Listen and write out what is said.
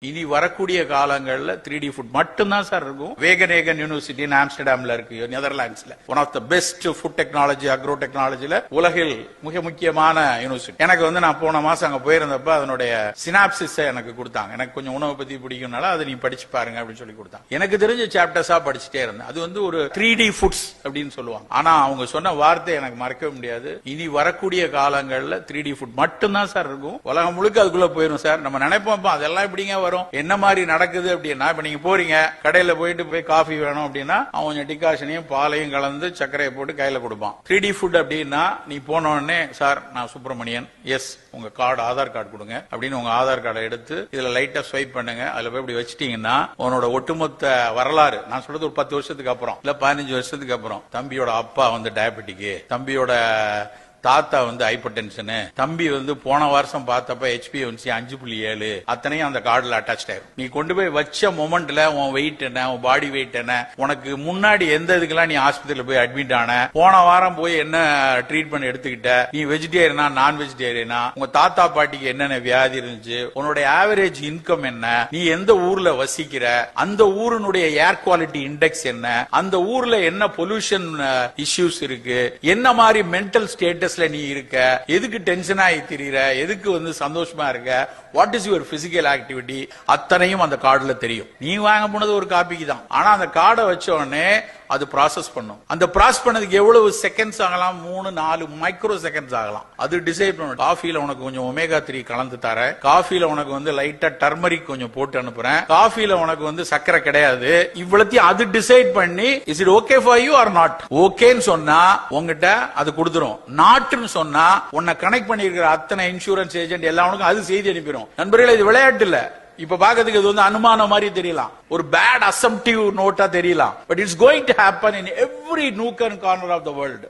இனி வரக்கூடிய காலங்கள்ல 3D ஃபுட் மட்டும்தான் சார் இருக்கும். வேகனேகன் யூனிவர்சிட்டி ஆம்ஸ்டர்டாம்ல இருக்கு, நெதர்லாண்ட்ஸ்ல. One of the best food technology, agro டெக்னாலஜில உலகில் மிக முக்கியமான யூனிவர்சிட்டி. எனக்கு நான் போன மாசம் அங்க போயிருந்தப்ப அதனுடைய சினாப்சிஸ் எனக்கு கொடுத்தாங்க. எனக்கு கொஞ்சம் உணவை பத்தி பிடிக்கும்னால அதை நீ படிச்சு பாருங்க அப்படின்னு சொல்லி கொடுத்தாங்க. எனக்கு தெரிஞ்ச சாப்டர்ஸா படிச்சுட்டே இருந்தேன். அது ஒரு 3D ஃபுட்ஸ் அப்படின்னு சொல்லுவாங்க. ஆனா அவங்க சொன்ன வார்த்தை எனக்கு மறக்கவே முடியாது. இனி வரக்கூடிய காலங்கள்ல 3D ஃபுட் மட்டும்தான் சார் இருக்கும். உலகம் முழுக்க அதுக்குள்ள போயிடும் சார். நம்ம நினைப்போம் அதெல்லாம் எப்படிங்க வரும், என்ன மாதிரி நடக்குது அப்படின்னா, இப்ப நீங்க போறீங்க கடையில போய் காஃபி வேணும் அப்படின்னா அவன் கொஞ்சம் டிகாஷனையும் பாலையும் கலந்து சர்க்கரையை போட்டு கையில கொடுப்பான். 3D ஃபுட் அப்படின்னா நீ போன உடனே சார் நான் சுப்பிரமணியன், எஸ் உங்க கார்டு ஆதார் கார்டு கொடுங்க அப்படின்னு உங்க ஆதார் கார்டை எடுத்து இதுல லைட்டா ஸ்வைப் பண்ணுங்க. அதுல போய் இப்படி வச்சிட்டீங்கன்னா உன்னோட ஒட்டுமொத்த வரலாறு, நான் சொல்றது ஒரு 10 வருஷத்துக்கு அப்புறம் இல்ல 15 வருஷத்துக்கு அப்புறம், தம்பியோட அப்பா டயபெட்டிக், தம்பியோட தாத்தா ஹைப்பர் டென்ஷன், தம்பி போன வருஷம் பார்த்தப்ப HbA1c 5.7, அத்தனையும் அந்த கார்டுல அட்டாச் ஆயிரும். நீ கொண்டு போய் வச்ச மொமெண்ட்ல உன் வெயிட் என்ன, உன் பாடி வெயிட் என்ன, உனக்கு முன்னாடி எந்த இதுக்கெல்லாம் நீ ஆஸ்பத்திரியில போய் அட்மிட் ஆன, போன வாரம் போய் என்ன ட்ரீட்மெண்ட் எடுத்துக்கிட்ட, நீ வெஜிடேரியனா நான் வெஜிடேரியனா, உங்க தாத்தா பாட்டிக்கு என்னென்ன வியாதி இருந்துச்சு, உன்னுடைய ஆவரேஜ் இன்கம் என்ன, நீ எந்த ஊர்ல வசிக்கிற, அந்த ஊருடைய ஏர் குவாலிட்டி இண்டெக்ஸ் என்ன, அந்த ஊர்ல என்ன பொல்யூஷன் இஷ்யூஸ் இருக்கு, என்ன மாதிரி மென்டல் ஸ்டேட்டஸ் நீ இருக்க, எதுக்கு டென்ஷன் ஆகி திரியிற, எதுக்கு சந்தோஷமா இருக்க, what is your physical activity, அத்தனையும் அந்த கார்டுல தெரியும். நீ வாங்க போனது ஒரு காப்பிக்கு தான். ஆனா அந்த கார்டை வச்ச உடனே அது ப்ராசஸ் பண்ணும். அந்த ப்ராசஸ் பண்ணதுக்கு எவ்வளவு செகண்ட்ஸ் ஆகலாம், 3-4 மைக்ரோ செகண்ட்ஸ் ஆகலாம். அது டிசைட் பண்ணும். காஃபில உனக்கு கொஞ்சம் ஒமேகா 3 கலந்து தர, காஃபில உனக்கு லைட்டா டர்மரிக் கொஞ்சம் போட்டு அனுப்புறேன், காஃபில உனக்கு சக்கரை கிடையாது, இவ்வளத்தையும் அது டிசைட் பண்ணி is it okay for you are not. ஓகேன்னு சொன்னா உங்ககிட்ட அது கொடுத்துரும். நாட்னு சொன்னா உன்னை கனெக்ட் பண்ணிருக்கிற அத்தனை இன்சூரன்ஸ் ஏஜென்ட் எல்லாருக்கும் அது செய்தி அனுப்பிடும். நண்பர்களே, இது விளையாட்டு இல்ல. இப்ப பாக்கிறதுக்கு இது அனுமானம் மாதிரி தெரியலாம், ஒரு பேட் அசம்ப்டிவ் நோட்டா தெரியலாம். But it's going to happen in every nook and corner of the world.